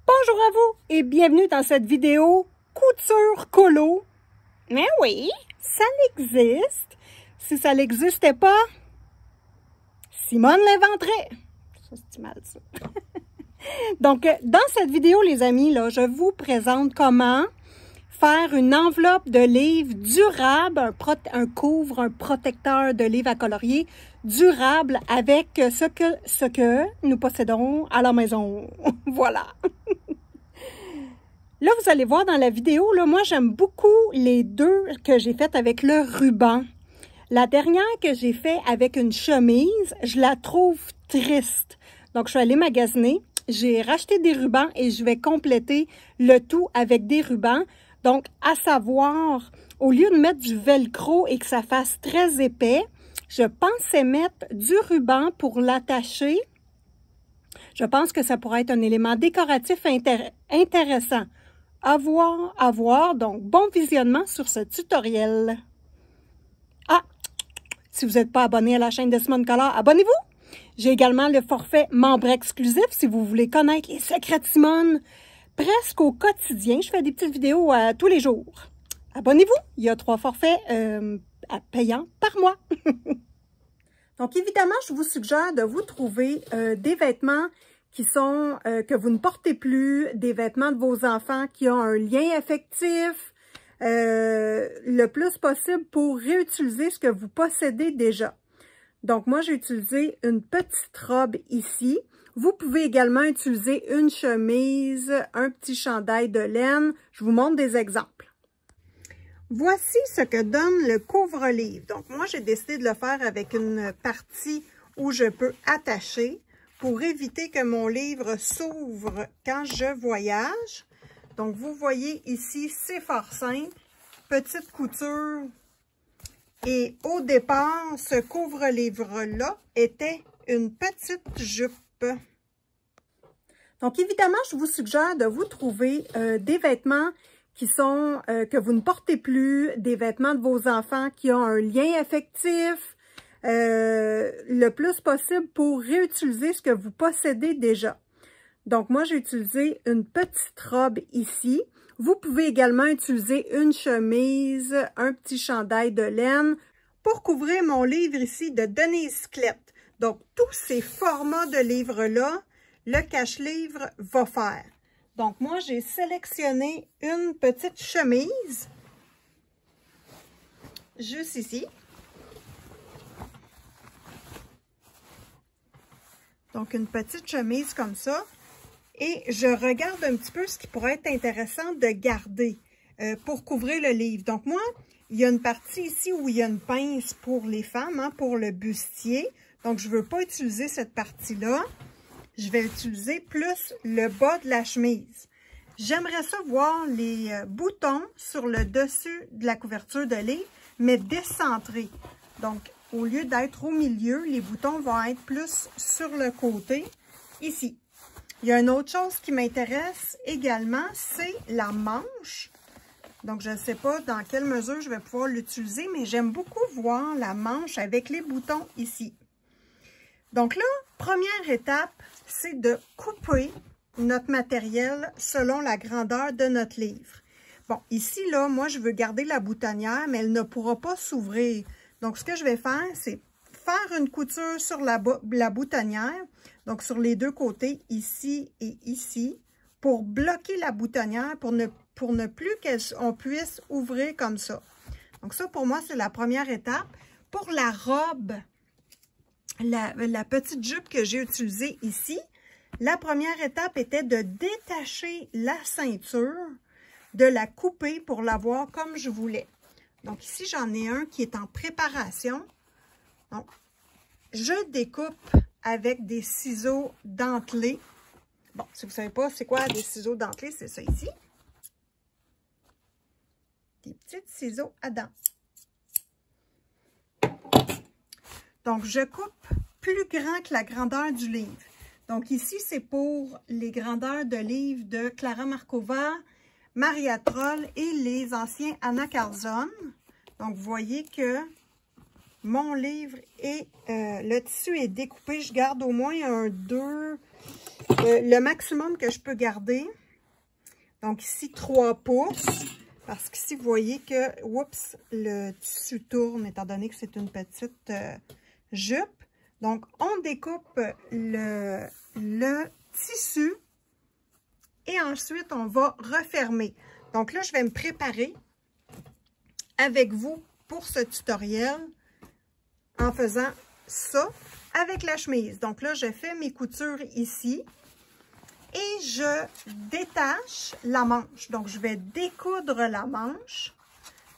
Bonjour à vous et bienvenue dans cette vidéo couture colo. Mais oui, ça existe. Si ça n'existait pas, Simone l'inventerait. Ça, c'est mal ça. Donc, dans cette vidéo, les amis, là, je vous présente comment faire une enveloppe de livres durable, un couvre, un protecteur de livres à colorier durable avec ce que nous possédons à la maison. Voilà. Là, vous allez voir dans la vidéo, là, moi, j'aime beaucoup les deux que j'ai faites avec le ruban. La dernière que j'ai fait avec une chemise, je la trouve triste. Donc, je suis allée magasiner, j'ai racheté des rubans et je vais compléter le tout avec des rubans. Donc, à savoir, au lieu de mettre du velcro et que ça fasse très épais, je pensais mettre du ruban pour l'attacher. Je pense que ça pourrait être un élément décoratif intéressant. À voir. Donc, bon visionnement sur ce tutoriel. Ah, si vous n'êtes pas abonné à la chaîne de Simone Color, abonnez-vous. J'ai également le forfait membre exclusif si vous voulez connaître les secrets de Simone. Presque au quotidien, je fais des petites vidéos tous les jours. Abonnez-vous, il y a 3 forfaits payants par mois. Donc, évidemment, je vous suggère de vous trouver des vêtements qui sont que vous ne portez plus, des vêtements de vos enfants qui ont un lien affectif, le plus possible pour réutiliser ce que vous possédez déjà. Donc, moi, j'ai utilisé une petite robe ici. Vous pouvez également utiliser une chemise, un petit chandail de laine. Je vous montre des exemples. Voici ce que donne le couvre-livre. Donc, moi, j'ai décidé de le faire avec une partie où je peux attacher pour éviter que mon livre s'ouvre quand je voyage. Donc, vous voyez ici, c'est fort simple. Petite couture. Et au départ, ce couvre-livre-là était une petite jupe. Donc, évidemment, je vous suggère de vous trouver des vêtements qui sont que vous ne portez plus, des vêtements de vos enfants qui ont un lien affectif, le plus possible pour réutiliser ce que vous possédez déjà. Donc, moi, j'ai utilisé une petite robe ici. Vous pouvez également utiliser une chemise, un petit chandail de laine pour couvrir mon livre ici de Denise Klett. Donc, tous ces formats de livres-là, le cache-livre va faire. Donc, moi, j'ai sélectionné une petite chemise, juste ici. Donc, une petite chemise comme ça. Et je regarde un petit peu ce qui pourrait être intéressant de garder pour couvrir le livre. Donc, moi, il y a une partie ici où il y a une pince pour les femmes, hein, pour le bustier. Donc, je ne veux pas utiliser cette partie-là. Je vais utiliser plus le bas de la chemise. J'aimerais ça voir les boutons sur le dessus de la couverture de livre, mais décentrés. Donc, au lieu d'être au milieu, les boutons vont être plus sur le côté, ici. Il y a une autre chose qui m'intéresse également, c'est la manche. Donc, je ne sais pas dans quelle mesure je vais pouvoir l'utiliser, mais j'aime beaucoup voir la manche avec les boutons ici. Donc là, première étape, c'est de couper notre matériel selon la grandeur de notre livre. Bon, ici, là, moi, je veux garder la boutonnière, mais elle ne pourra pas s'ouvrir. Donc, ce que je vais faire, c'est faire une couture sur la boutonnière, donc sur les deux côtés, ici et ici, pour bloquer la boutonnière, pour ne plus qu'on puisse ouvrir comme ça. Donc, ça, pour moi, c'est la première étape. Pour la robe, la petite jupe que j'ai utilisée ici, la première étape était de détacher la ceinture, de la couper pour l'avoir comme je voulais. Donc ici, j'en ai un qui est en préparation. Donc, je découpe avec des ciseaux dentelés. Bon, si vous ne savez pas c'est quoi des ciseaux dentelés, c'est ça ici. Des petits ciseaux à dents. Donc, je coupe plus grand que la grandeur du livre. Donc, ici, c'est pour les grandeurs de livres de Clara Markova, Maria Troll et les anciens Anna Carlson. Donc, vous voyez que mon livre et le tissu est découpé. Je garde au moins un 2, le maximum que je peux garder. Donc ici, 3 pouces. Parce qu'ici, vous voyez que, oups, le tissu tourne, étant donné que c'est une petite jupe. Donc, on découpe le tissu et ensuite, on va refermer. Donc là, je vais me préparer avec vous pour ce tutoriel en faisant ça avec la chemise. Donc là, je fais mes coutures ici. Et je détache la manche. Donc, je vais découdre la manche.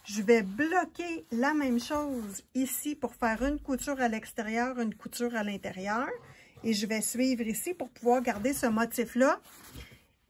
Je vais bloquer la même chose ici pour faire une couture à l'extérieur, une couture à l'intérieur. Et je vais suivre ici pour pouvoir garder ce motif-là.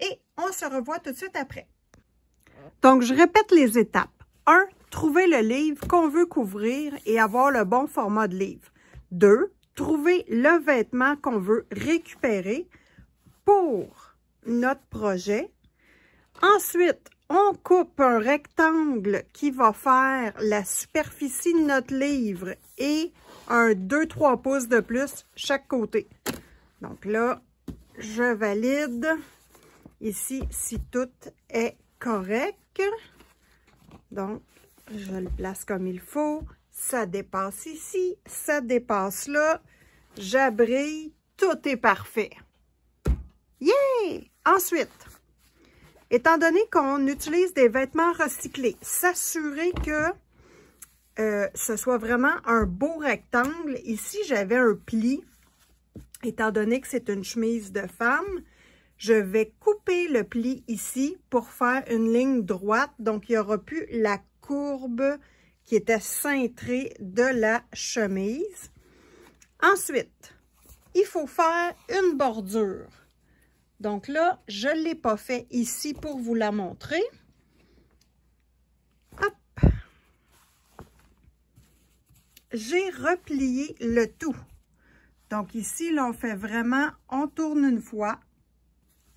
Et on se revoit tout de suite après. Donc, je répète les étapes. 1. Trouver le livre qu'on veut couvrir et avoir le bon format de livre. 2. Trouver le vêtement qu'on veut récupérer pour notre projet. Ensuite, on coupe un rectangle qui va faire la superficie de notre livre et un 2-3 pouces de plus chaque côté. Donc là, je valide ici si tout est correct. Donc, je le place comme il faut. Ça dépasse ici, ça dépasse là. J'abrille, tout est parfait. Yeah! Ensuite, étant donné qu'on utilise des vêtements recyclés, s'assurer que ce soit vraiment un beau rectangle. Ici, j'avais un pli. Étant donné que c'est une chemise de femme, je vais couper le pli ici pour faire une ligne droite. Donc, il n'y aura plus la courbe qui était cintrée de la chemise. Ensuite, il faut faire une bordure. Donc là, je ne l'ai pas fait ici pour vous la montrer. Hop! J'ai replié le tout. Donc ici, là, on fait vraiment, on tourne une fois,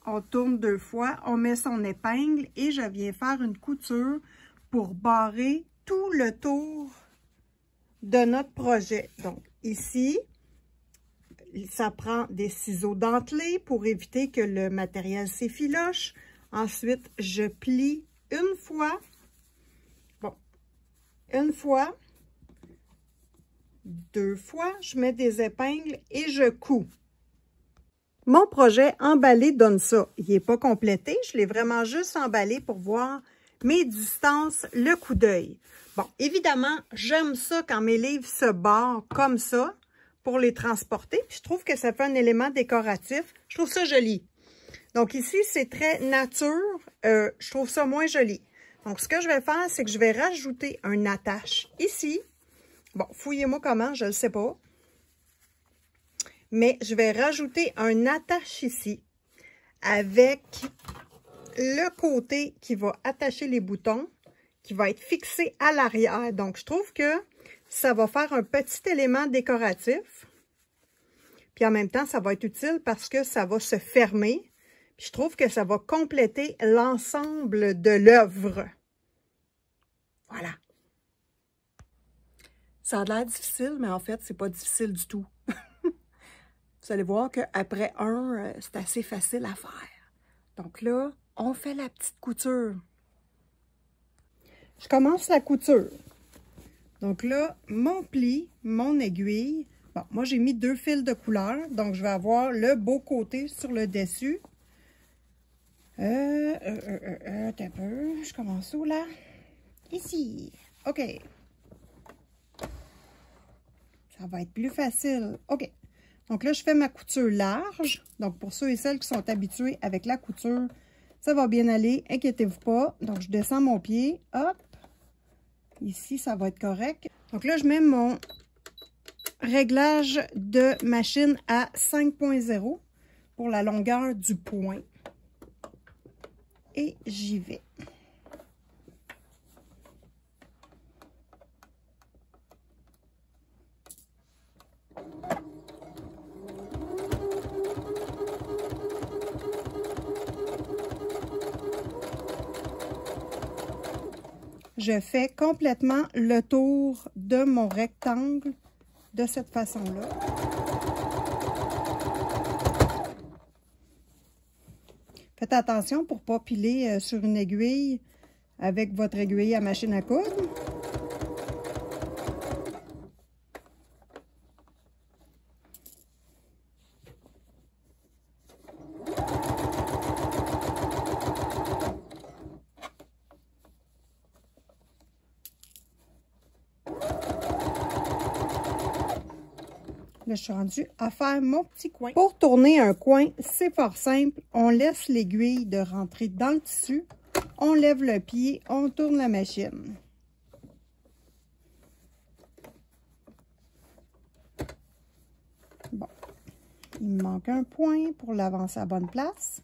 on tourne 2 fois, on met son épingle et je viens faire une couture pour barrer tout le tour de notre projet. Donc ici, ça prend des ciseaux dentelés pour éviter que le matériel s'effiloche. Ensuite, je plie une fois. Bon, une fois. 2 fois. Je mets des épingles et je couds. Mon projet emballé donne ça. Il n'est pas complété. Je l'ai vraiment juste emballé pour voir mes distances, le coup d'œil. Bon, évidemment, j'aime ça quand mes livres se barrent comme ça, pour les transporter. Puis je trouve que ça fait un élément décoratif. Je trouve ça joli. Donc ici, c'est très nature. Je trouve ça moins joli. Donc ce que je vais faire, c'est que je vais rajouter un attache ici. Bon, fouillez-moi comment, je ne le sais pas. Mais je vais rajouter un attache ici avec le côté qui va attacher les boutons, qui va être fixé à l'arrière. Donc je trouve que ça va faire un petit élément décoratif. Puis en même temps, ça va être utile parce que ça va se fermer. Puis je trouve que ça va compléter l'ensemble de l'œuvre. Voilà. Ça a l'air difficile, mais en fait, c'est pas difficile du tout. Vous allez voir qu'après c'est assez facile à faire. Donc là, on fait la petite couture. Je commence la couture. Donc là, mon pli, mon aiguille, bon, moi j'ai mis 2 fils de couleur, donc je vais avoir le beau côté sur le dessus. Un peu, je commence où là? Ici, ok. Ça va être plus facile, ok. Donc là, je fais ma couture large, donc pour ceux et celles qui sont habitués avec la couture, ça va bien aller, inquiétez-vous pas. Donc je descends mon pied, hop. Ici, ça va être correct. Donc là, je mets mon réglage de machine à 5.0 pour la longueur du point. Et j'y vais. Je fais complètement le tour de mon rectangle de cette façon-là. Faites attention pour ne pas piler sur une aiguille avec votre aiguille à machine à coudre. Là, je suis rendue à faire mon petit coin. Pour tourner un coin, c'est fort simple. On laisse l'aiguille de rentrer dans le tissu. On lève le pied, on tourne la machine. Bon. Il me manque un point pour l'avancer à la bonne place.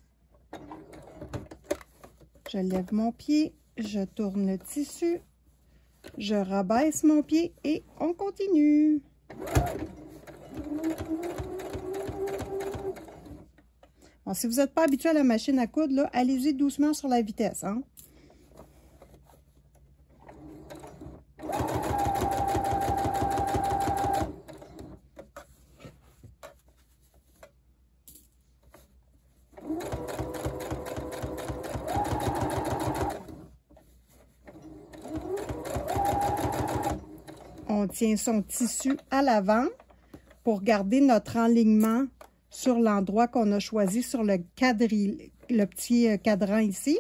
Je lève mon pied, je tourne le tissu, je rabaisse mon pied et on continue. Bon, si vous n'êtes pas habitué à la machine à coudre, allez-y doucement sur la vitesse. Hein? On tient son tissu à l'avant pour garder notre enlignement sur l'endroit qu'on a choisi sur le petit cadran ici.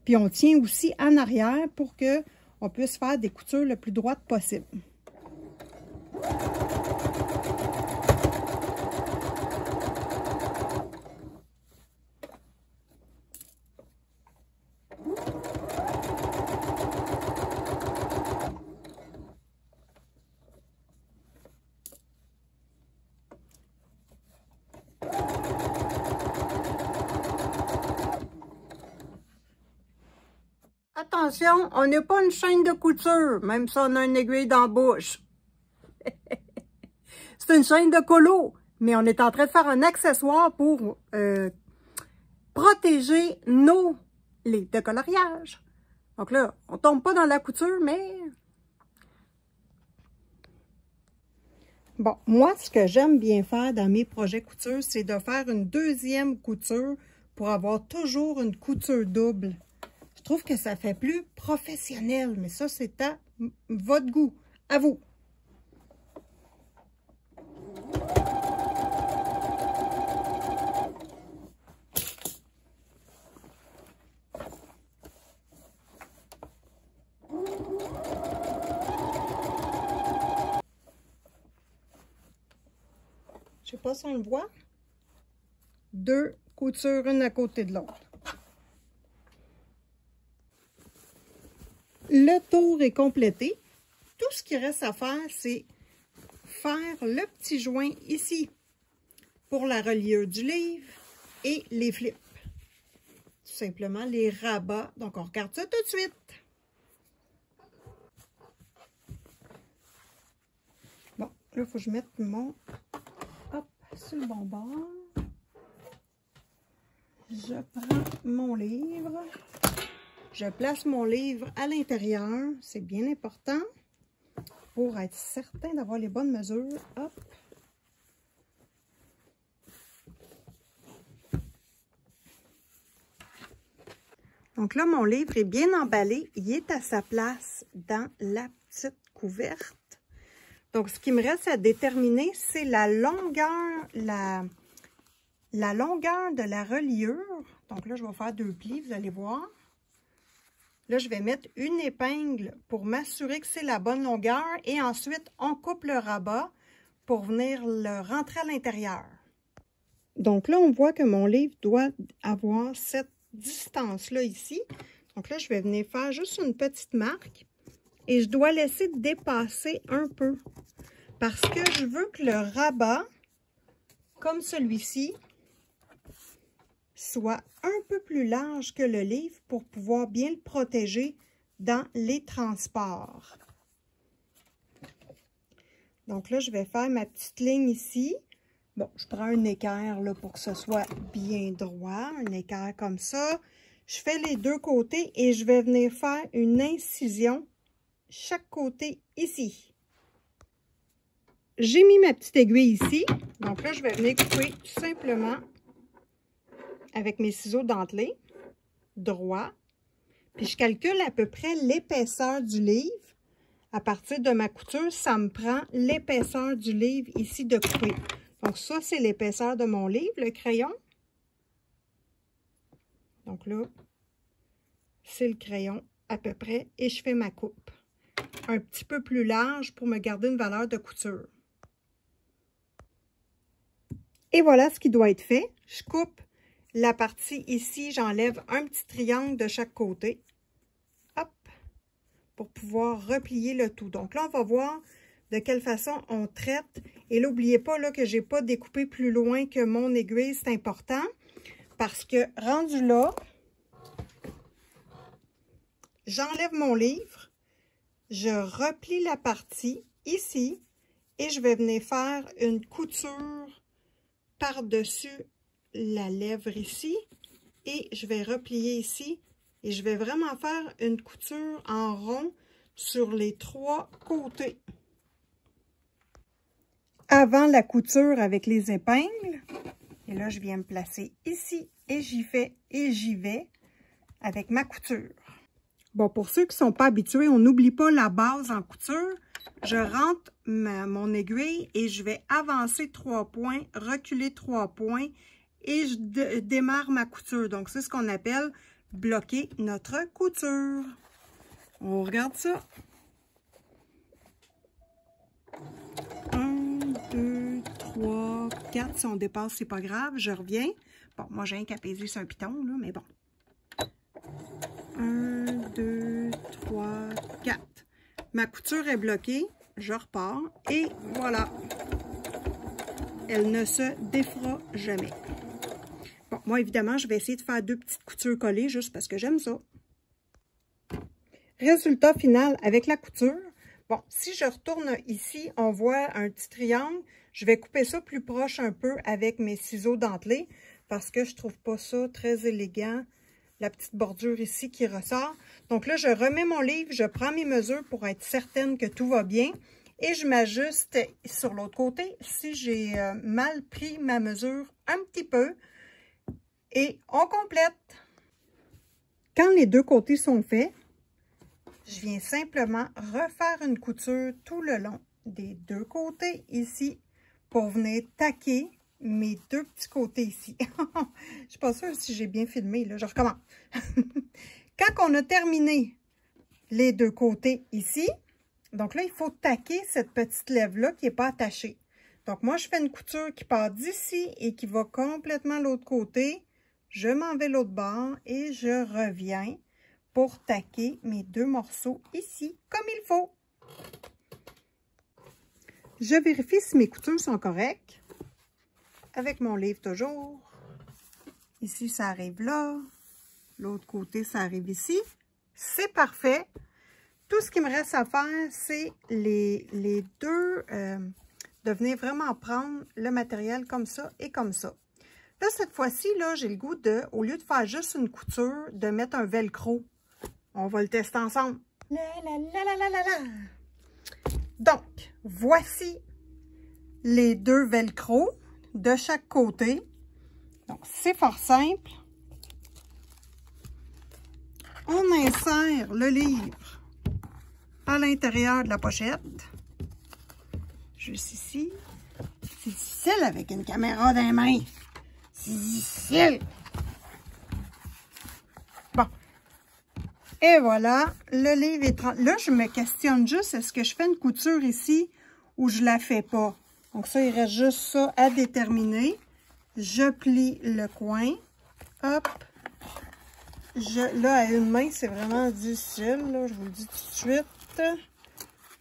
Puis on tient aussi en arrière pour qu'on puisse faire des coutures le plus droites possible. Attention, on n'est pas une chaîne de couture, même si on a une aiguille dans la bouche. C'est une chaîne de colo, mais on est en train de faire un accessoire pour protéger nos livres de coloriage. Donc là, on ne tombe pas dans la couture, mais... Bon, moi, ce que j'aime bien faire dans mes projets couture, c'est de faire une deuxième couture pour avoir toujours une couture double. Je trouve que ça fait plus professionnel, mais ça, c'est à votre goût. À vous. Je sais pas si on le voit. 2 coutures, une à côté de l'autre. Le tour est complété. Tout ce qui reste à faire, c'est faire le petit joint ici pour la reliure du livre et les flips. Tout simplement les rabats. Donc, on regarde ça tout de suite. Bon, là, il faut que je mette mon... Hop, sur le bon bord. Je prends mon livre. Je place mon livre à l'intérieur, c'est bien important pour être certain d'avoir les bonnes mesures. Hop. Donc là, mon livre est bien emballé. Il est à sa place dans la petite couverte. Donc, ce qui me reste à déterminer, c'est la longueur, la longueur de la reliure. Donc là, je vais faire 2 plis, vous allez voir. Là, je vais mettre une épingle pour m'assurer que c'est la bonne longueur. Et ensuite, on coupe le rabat pour venir le rentrer à l'intérieur. Donc là, on voit que mon livre doit avoir cette distance-là ici. Donc là, je vais venir faire juste une petite marque. Et je dois laisser dépasser un peu. Parce que je veux que le rabat, comme celui-ci, soit un peu plus large que le livre pour pouvoir bien le protéger dans les transports. Donc là, je vais faire ma petite ligne ici. Bon, je prends un équerre là, pour que ce soit bien droit, un équerre comme ça. Je fais les 2 côtés et je vais venir faire une incision chaque côté ici. J'ai mis ma petite aiguille ici. Donc là, je vais venir couper tout simplement avec mes ciseaux dentelés, droit. Puis je calcule à peu près l'épaisseur du livre. À partir de ma couture, ça me prend l'épaisseur du livre ici de couper. Donc ça, c'est l'épaisseur de mon livre, le crayon. Donc là, c'est le crayon à peu près et je fais ma coupe. Un petit peu plus large pour me garder une valeur de couture. Et voilà ce qui doit être fait. Je coupe la partie ici, j'enlève un petit triangle de chaque côté. Hop! Pour pouvoir replier le tout. Donc là, on va voir de quelle façon on traite. Et là, n'oubliez pas là, que je n'ai pas découpé plus loin que mon aiguille, c'est important. Parce que rendu là, j'enlève mon livre, je replie la partie ici et je vais venir faire une couture par-dessus la lèvre ici et je vais replier ici et je vais vraiment faire une couture en rond sur les 3 côtés. Avant la couture avec les épingles, et là je viens me placer ici et j'y vais avec ma couture. Bon, pour ceux qui ne sont pas habitués, on n'oublie pas la base en couture. Je rentre mon aiguille et je vais avancer 3 points, reculer 3 points et je démarre ma couture. Donc, c'est ce qu'on appelle bloquer notre couture. On regarde ça. 1, 2, 3, 4. Si on dépasse, c'est pas grave. Je reviens. Bon, moi, j'ai un qu'à peser sur un piton, là, mais bon. 1, 2, 3, 4. Ma couture est bloquée. Je repars. Et voilà. Elle ne se défera jamais. Bon, moi, évidemment, je vais essayer de faire 2 petites coutures collées juste parce que j'aime ça. Résultat final avec la couture. Bon, si je retourne ici, on voit un petit triangle. Je vais couper ça plus proche un peu avec mes ciseaux dentelés parce que je trouve pas ça très élégant. La petite bordure ici qui ressort. Donc là, je remets mon livre, je prends mes mesures pour être certaine que tout va bien. Et je m'ajuste sur l'autre côté si j'ai mal pris ma mesure un petit peu. Et on complète. Quand les 2 côtés sont faits, je viens simplement refaire une couture tout le long des 2 côtés ici pour venir taquer mes 2 petits côtés ici. Je ne suis pas sûre si j'ai bien filmé, là. Je recommence. Quand on a terminé les 2 côtés ici, donc là, il faut taquer cette petite lèvre-là qui n'est pas attachée. Donc, moi, je fais une couture qui part d'ici et qui va complètement de l'autre côté. Je m'en vais l'autre bord et je reviens pour taquer mes 2 morceaux ici, comme il faut. Je vérifie si mes coutures sont correctes. Avec mon livre toujours. Ici, ça arrive là. L'autre côté, ça arrive ici. C'est parfait. Tout ce qui me reste à faire, c'est les 2, de venir vraiment prendre le matériel comme ça et comme ça. Là, cette fois-ci, là, j'ai le goût de, au lieu de faire juste une couture, de mettre un velcro. On va le tester ensemble. Donc, voici les 2 velcro de chaque côté. Donc, c'est fort simple. On insère le livre à l'intérieur de la pochette. Juste ici. C'est difficile avec une caméra dans les mains. C'est difficile. Bon. Et voilà, le livre est... Là, je me questionne juste, est-ce que je fais une couture ici ou je la fais pas? Donc ça, il reste juste ça à déterminer. Je plie le coin. Hop. Là, à une main, c'est vraiment difficile. Là, je vous le dis tout de suite.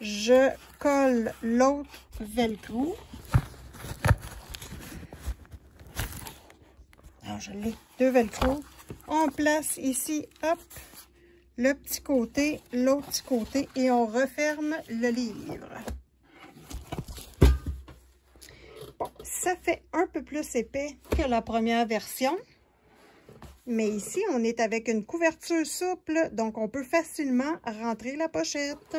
Je colle l'autre velcro. Alors, je l'ai. 2 velcro. On place ici, hop, le petit côté, l'autre petit côté, et on referme le livre. Bon, ça fait un peu plus épais que la première version. Mais ici, on est avec une couverture souple, donc on peut facilement rentrer la pochette.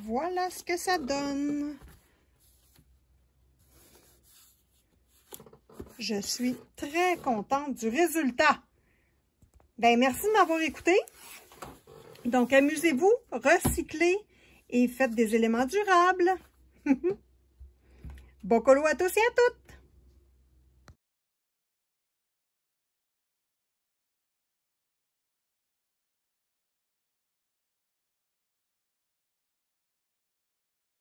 Voilà ce que ça donne. Je suis très contente du résultat. Ben, merci de m'avoir écouté. Donc, amusez-vous, recyclez et faites des éléments durables. Bon colo à tous et à toutes!